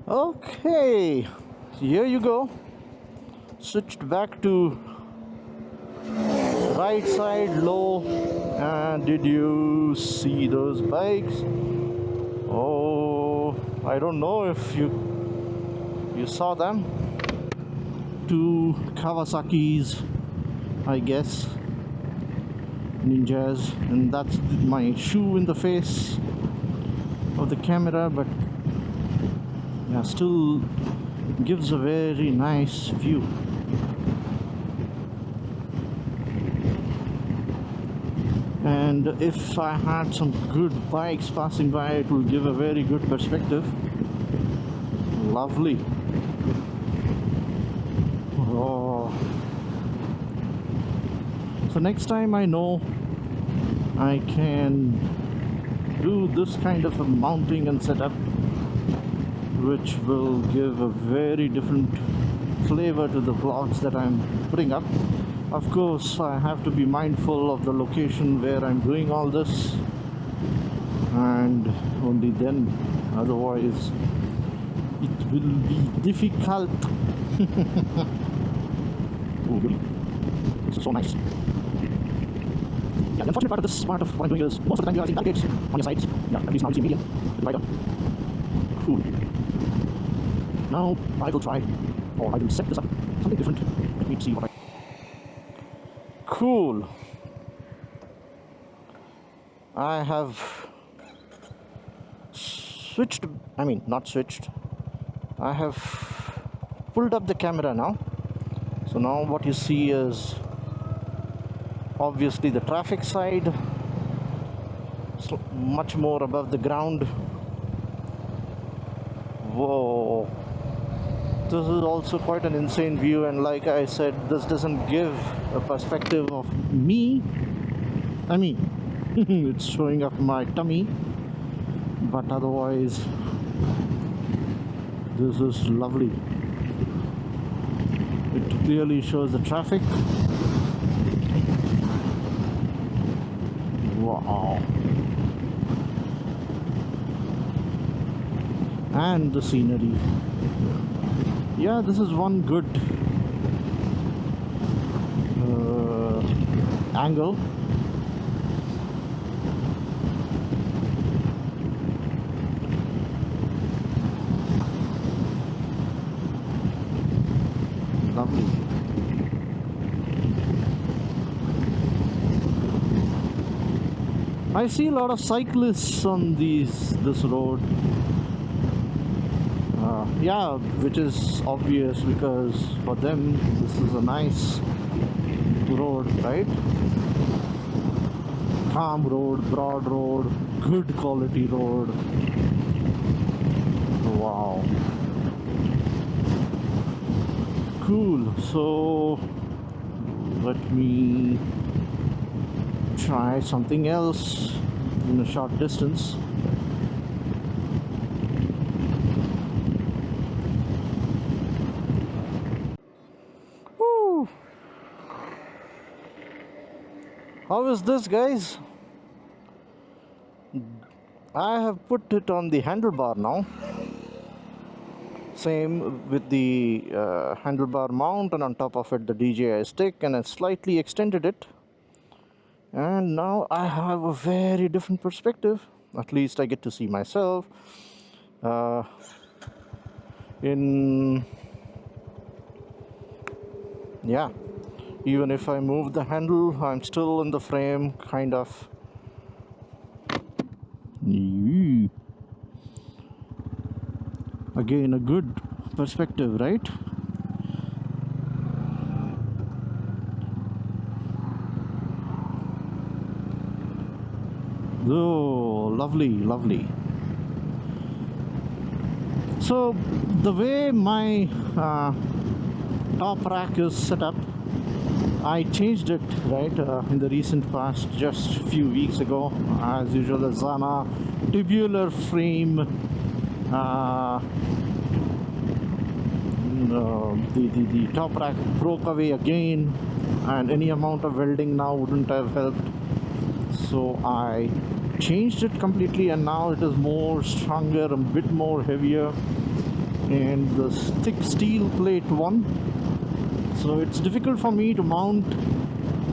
Okay, here you go. Switched back to right side low, and did you see those bikes? Oh, I don't know if you saw them. Two Kawasaki's, I guess, Ninjas, and that's my shoe in the face of the camera, but yeah, still gives a very nice view. And if I had some good bikes passing by, it will give a very good perspective. Lovely. Oh. So next time I know I can do this kind of a mounting and setup, which will give a very different flavor to the vlogs that I'm putting up. Of course, I have to be mindful of the location where I'm doing all this, and only then, otherwise it will be difficult. Oh, really? This is so nice. Yeah, the unfortunate part of this part of what I'm doing is most of the time you are seeing barricades on your sides. Yeah, at least now you see medium with wider. Cool. Now I will try, or I will set this up something different. Let me see what I. Cool. I have switched. I mean, not switched. I have pulled up the camera now. So now what you see is obviously the traffic side, much more above the ground. Whoa, this is also quite an insane view, and like I said, this doesn't give a perspective of me. I mean, it's showing up my tummy, but otherwise this is lovely. It clearly shows the traffic. Wow. And the scenery. Yeah, this is one good angle. Lovely. I see a lot of cyclists on this road. Yeah, which is obvious because for them this is a nice road, right? Calm road, broad road, good quality road. Wow. Cool. So let me try something else in a short distance. Woo! How is this, guys? I have put it on the handlebar now. Same with the handlebar mount, and on top of it the DJI stick, and I slightly extended it. And now I have a very different perspective. At least I get to see myself. Yeah, even if I move the handle, I'm still in the frame, kind of. Again, a good perspective, right? Oh, lovely, lovely. So the way my top rack is set up, I changed it, right, in the recent past, just a few weeks ago. As usual, the Zana tubular frame, the top rack broke away again, and any amount of welding now wouldn't have helped. So I changed it completely, and now it is more stronger, a bit more heavier. and the thick steel plate one, so it's difficult for me to mount,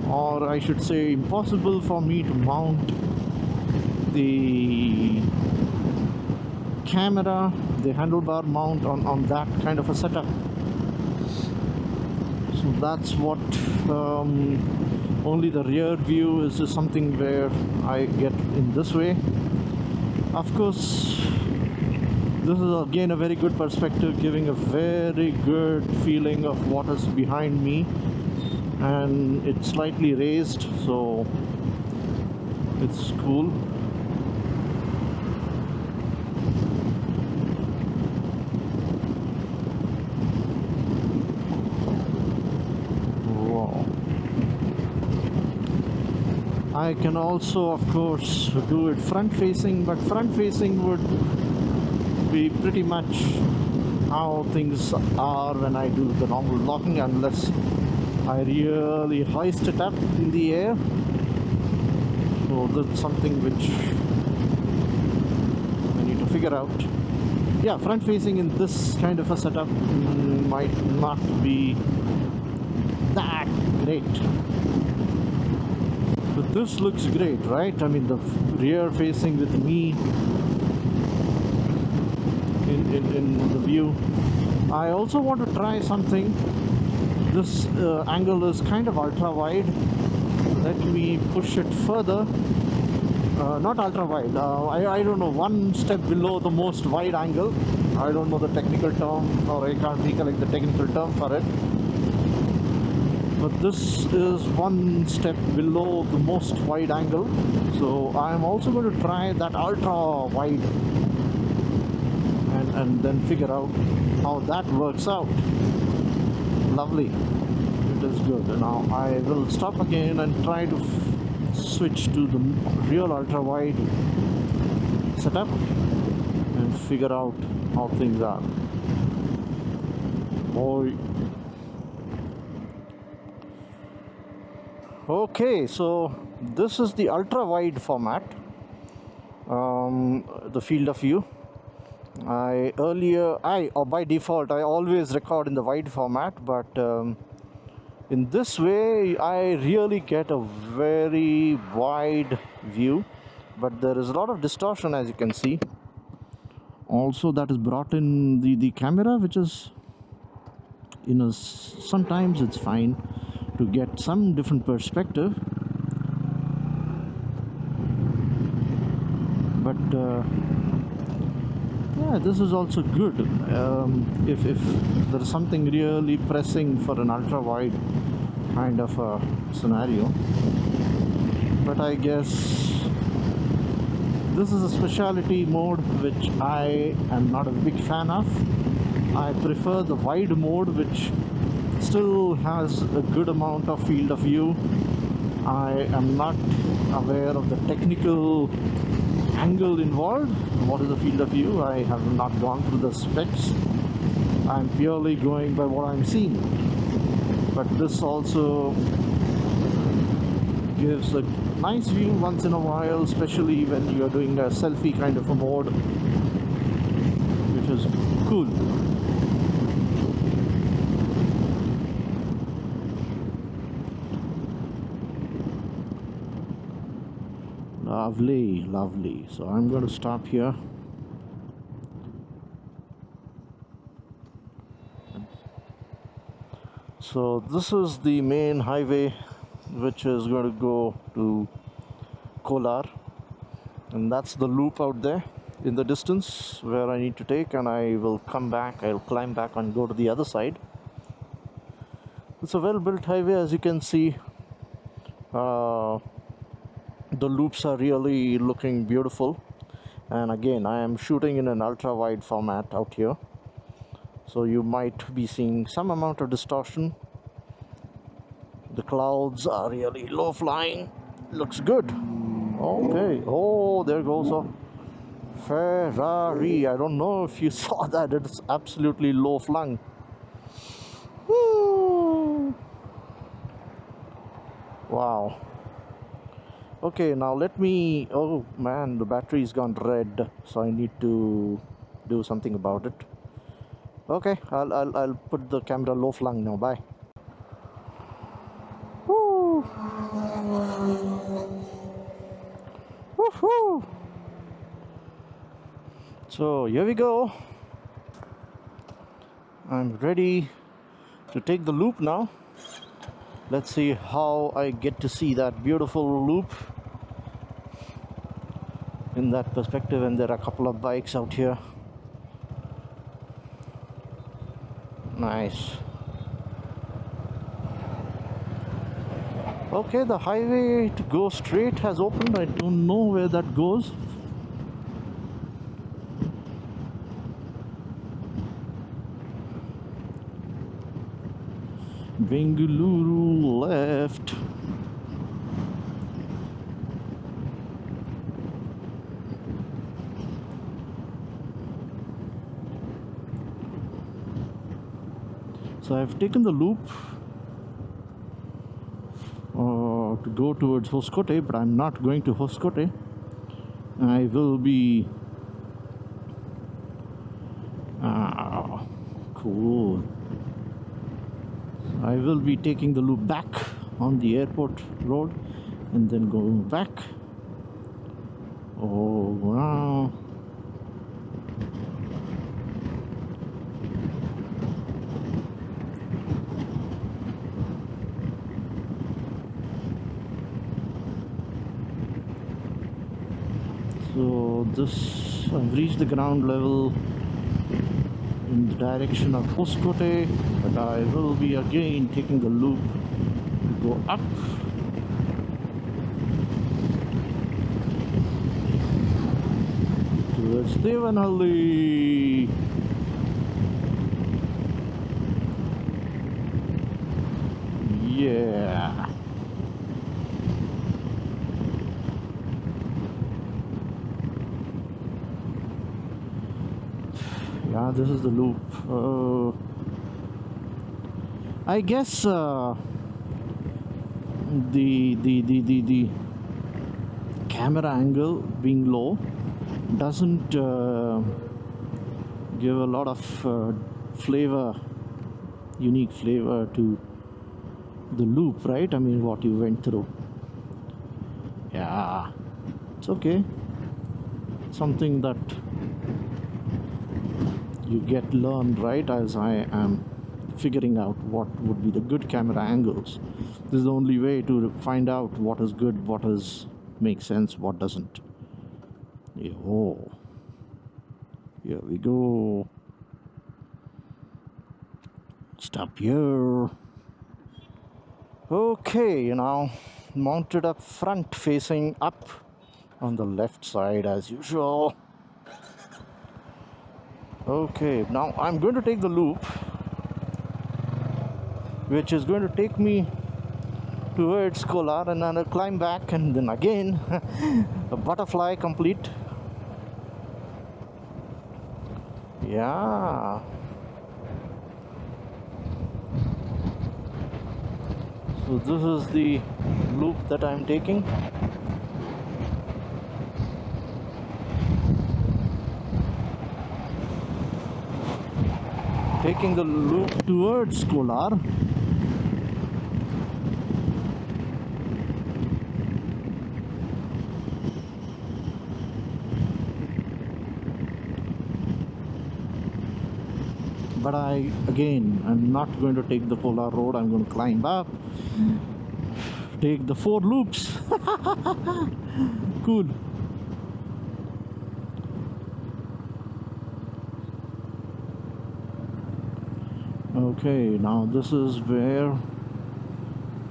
or I should say impossible for me to mount the camera, the handlebar mount on that kind of a setup. So that's what only the rear view is just something where I get in this way. Of course, this is again a very good perspective, giving a very good feeling of what is behind me, and it's slightly raised, so it's cool. Wow. I can also, of course, do it front facing, but front facing would be pretty much how things are when I do the normal vlogging, unless I really hoist it up in the air. So that's something which I need to figure out. Yeah, front facing in this kind of a setup might not be that great, but this looks great, right? I mean, the rear facing with me in the view. I also want to try something. This angle is kind of ultra wide. Let me push it further. Not ultra wide, I don't know, one step below the most wide angle. I don't know the technical term, or I can't recollect the technical term for it, but this is one step below the most wide angle. So I'm also going to try that ultra wide and then figure out how that works out. Lovely, it is good. Now I will stop again and try to switch to the real ultra wide setup and figure out how things are. Boy. Okay, so this is the ultra wide format, the field of view. By default I always record in the wide format, but in this way I really get a very wide view, but there is a lot of distortion, as you can see. Also, that is brought in the camera, which is, you know, sometimes it's fine to get some different perspective, but yeah, this is also good if there is something really pressing for an ultra wide kind of a scenario. But I guess this is a specialty mode which I am not a big fan of. I prefer the wide mode, which still has a good amount of field of view. I am not aware of the technical angle involved. What is the field of view? I have not gone through the specs. I'm purely going by what I'm seeing. But this also gives a nice view once in a while, especially when you're doing a selfie kind of a mode, which is cool. Lovely, lovely. So I'm going to stop here. So this is the main highway which is going to go to Kolar, and that's the loop out there in the distance where I need to take, and I will come back. I'll climb back and go to the other side. It's a well-built highway, as you can see. The loops are really looking beautiful, and again I am shooting in an ultra wide format out here, so you might be seeing some amount of distortion. The clouds are really low flying. Looks good. Okay. Oh, there goes a Ferrari. I don't know if you saw that. It's absolutely low flung. Woo. Wow. Okay, now let me... Oh man, the battery's gone red, so I need to do something about it. Okay, I'll put the camera low flung now. Bye. Woo! Woohoo! So here we go. I'm ready to take the loop now. Let's see how I get to see that beautiful loop in that perspective. And there are a couple of bikes out here. Nice. Okay, the highway to go straight has opened. I don't know where that goes. Bengaluru left. So I've taken the loop to go towards Hoskote, but I'm not going to Hoskote. I will be cool. I will be taking the loop back on the airport road and then going back. Oh wow. So this, I've reached the ground level in the direction of Hoskote, but I will be again taking the loop to go up. Towards Devanhalli. Yeah. Yeah, this is the loop. I guess the camera angle being low doesn't give a lot of flavor, unique flavor to the loop, right? I mean, what you went through. Yeah, it's okay. Something that you get learned, right, as I am figuring out what would be the good camera angles. This is the only way to find out what is good, what is makes sense, what doesn't. Oh, here we go. Stop here. Okay, now mounted up front, facing up on the left side as usual. Okay, now I'm going to take the loop, which is going to take me towards Kolar, and then I'll climb back, and then again a butterfly complete. Yeah. So this is the loop that I'm taking. Taking the loop towards Kolar. But I'm not going to take the Kolar road. I'm going to climb up, take the 4 loops. Cool. Okay, now this is where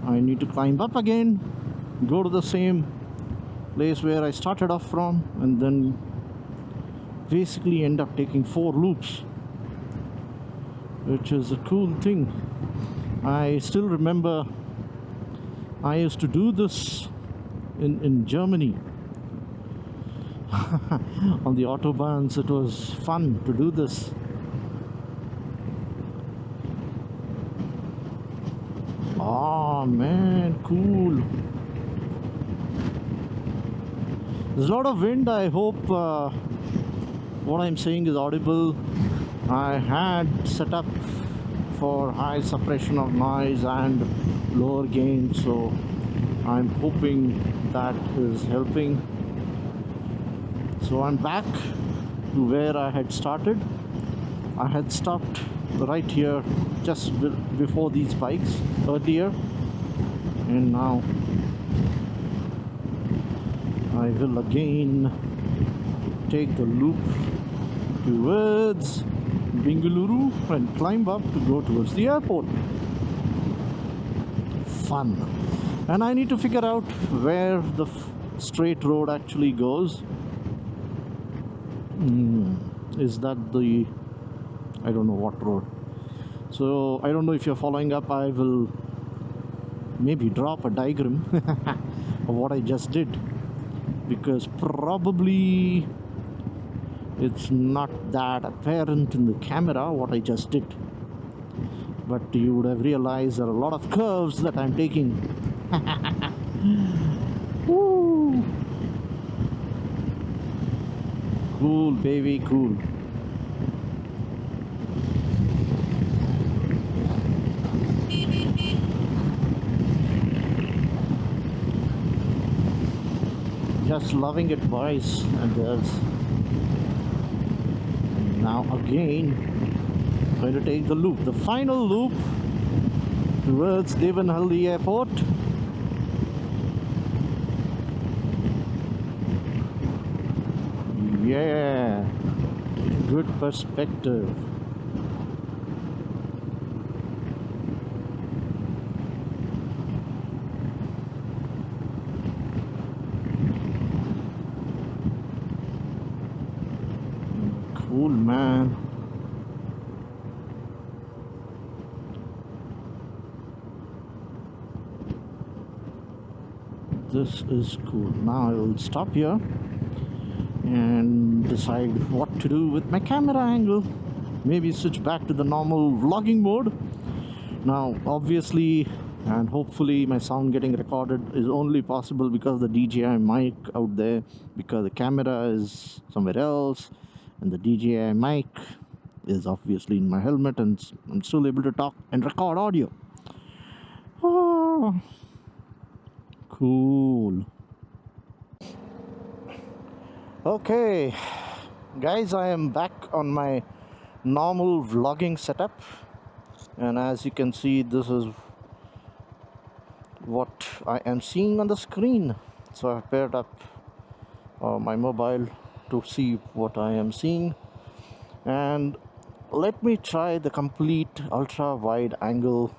I need to climb up again, go to the same place where I started off from, and then basically end up taking 4 loops, which is a cool thing. I still remember I used to do this in Germany. On the autobahns, it was fun to do this. Oh man, cool. There's a lot of wind. I hope what I'm saying is audible. I had set up for high suppression of noise and lower gain, so I'm hoping that is helping. So I'm back to where I had started. I had stopped right here just before these bikes earlier, and now I will again take the loop towards Bengaluru and climb up to go towards the airport. Fun. And I need to figure out where the straight road actually goes. Is that the... I don't know what road. So I don't know if you're following up. I will maybe drop a diagram of what I just did, because probably it's not that apparent in the camera what I just did, but you would have realized there are a lot of curves that I'm taking. Woo. Cool, baby, cool. Just loving it, boys and girls. Now again, I'm going to take the loop, the final loop towards Devanhalli Airport. Yeah, good perspective. Cool, man. This is cool. Now I will stop here and decide what to do with my camera angle. Maybe switch back to the normal vlogging mode. Now obviously and hopefully my sound getting recorded is only possible because of the DJI mic out there, because the camera is somewhere else and the DJI mic is obviously in my helmet, and I'm still able to talk and record audio. Oh, cool. Okay guys, I am back on my normal vlogging setup, and as you can see, this is what I am seeing on the screen. So I've paired up my mobile to see what I am seeing, and let me try the complete ultra wide angle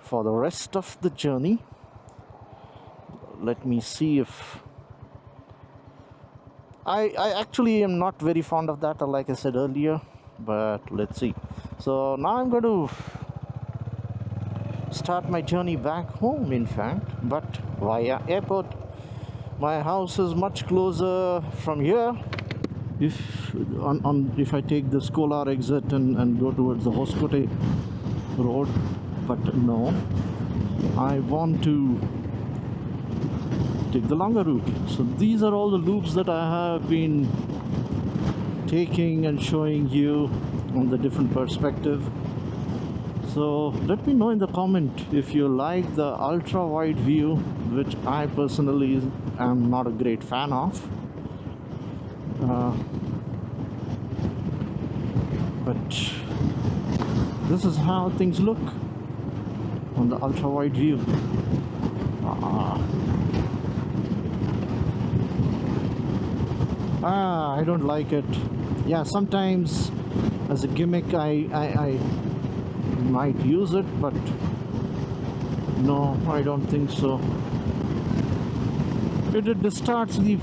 for the rest of the journey. Let me see if I actually am not very fond of that, like I said earlier, but let's see. So now I'm going to start my journey back home, in fact, but via airport. My house is much closer from here if I take the Skolar exit and go towards the Hoskote road, but no, I want to take the longer route. So these are all the loops that I have been taking and showing you on the different perspective. So let me know in the comment if you like the ultra wide view, which I personally am not a great fan of. But this is how things look on the ultra wide view. I don't like it. Yeah, sometimes as a gimmick I might use it, but no, I don't think so. It distorts the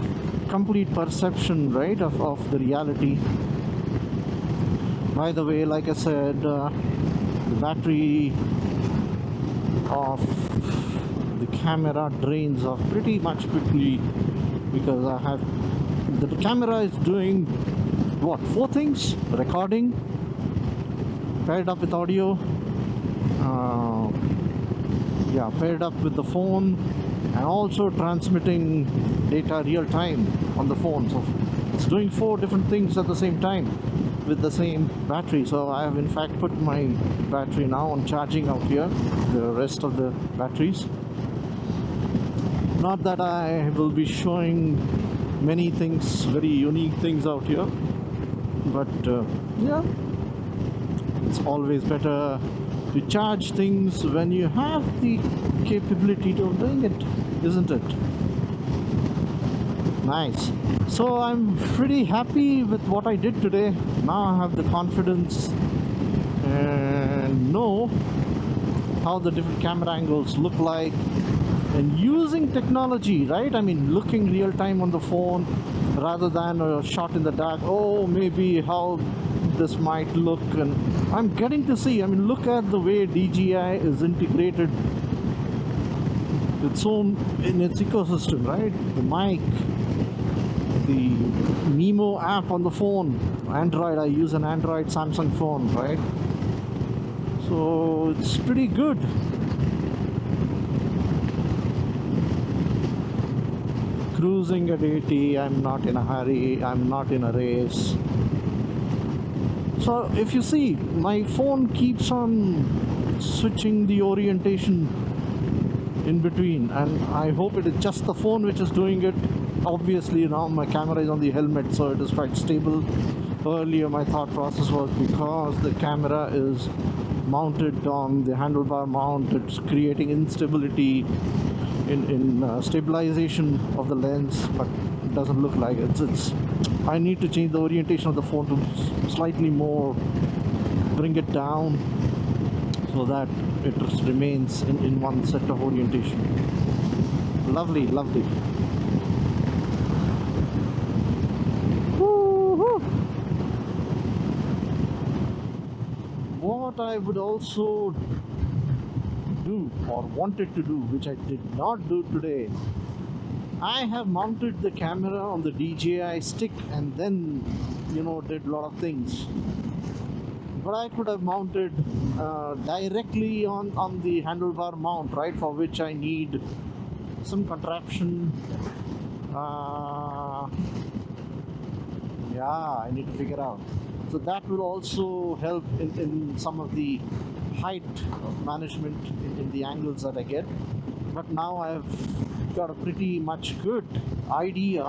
complete perception, right, of the reality. By the way, like I said, the battery of the camera drains off pretty much quickly, because I have the camera is doing what, 4 things: recording, paired up with audio, paired up with the phone, and also transmitting data real time on the phone. So it's doing 4 different things at the same time. with the same battery. So I have in fact put my battery now on charging out here, the rest of the batteries. Not that I will be showing many things, very unique things out here, but yeah, it's always better to charge things when you have the capability of doing it, isn't it? Nice. So I'm pretty happy with what I did today. Now I have the confidence and know how the different camera angles look like, and using technology, right? I mean, looking real time on the phone rather than a shot in the dark. Oh, maybe how this might look, and I'm getting to see. I mean, look at the way DJI is integrated its own in its ecosystem, right? The mic, the Nemo app on the phone, Android. I use an Android Samsung phone, right? So it's pretty good. Cruising at 80, I'm not in a hurry, I'm not in a race. So if you see, my phone keeps on switching the orientation in between, and I hope it is just the phone which is doing it. Obviously now my camera is on the helmet, so it is quite stable. Earlier my thought process was because the camera is mounted on the handlebar mount, it's creating instability in stabilization of the lens, but it doesn't look like it. It's I need to change the orientation of the phone to slightly more, bring it down so that it remains in one set of orientation. Lovely, lovely. Woo-hoo. What I would also do or wanted to do, which I did not do today, I have mounted the camera on the DJI stick and then, you know, did a lot of things. But I could have mounted directly on the handlebar mount, right, for which I need some contraption. Yeah, I need to figure out. So that will also help in some of the height management in the angles that I get. But now I've got a pretty much good idea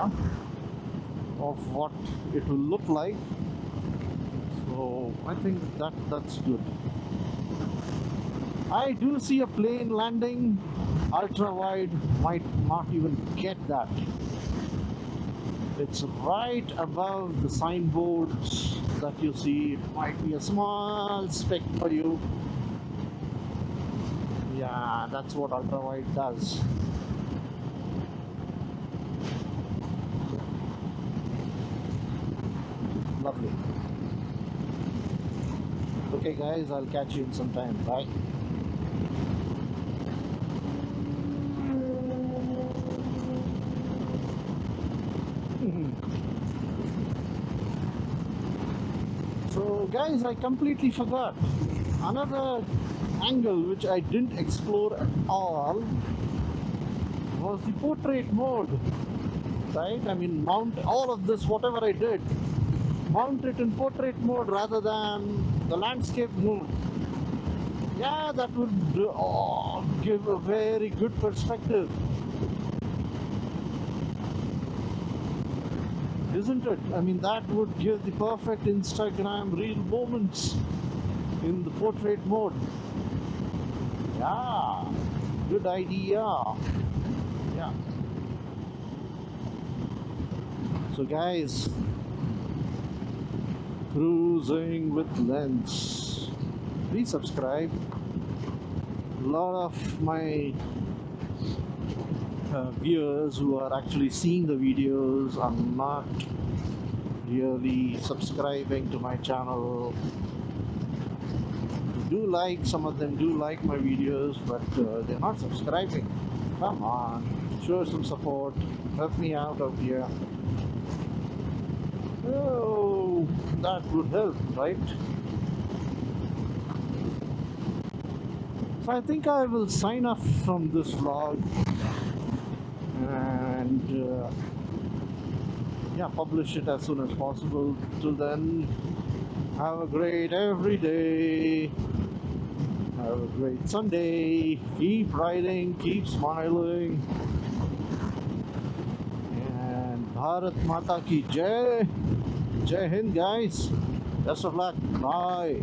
of what it will look like. So I think that's good. I do see a plane landing. Ultra wide might not even get that. It's right above the signboards that you see. It might be a small speck for you. Yeah, that's what ultra wide does. Lovely. Okay guys, I'll catch you in some time. Bye. So guys, I completely forgot another angle which I didn't explore at all was the portrait mode, right? I mean, mount all of this, whatever I did, mount it in portrait mode rather than the landscape mode. Yeah, that would give a very good perspective, isn't it? I mean, that would give the perfect Instagram reel moments in the portrait mode. Yeah, good idea. Yeah. So guys, cruising with lens. Please subscribe. A lot of my viewers who are actually seeing the videos are not really subscribing to my channel. Do like, some of them do like my videos, but they're not subscribing. Come on, show some support, help me out here. Oh, that would help, right? So I think I will sign off from this vlog and yeah, publish it as soon as possible. Till then, Have a great every day. Have a great Sunday. Keep riding, keep smiling. And Bharat Mata ki Jai. Jai Hind, guys. Best of luck. Bye.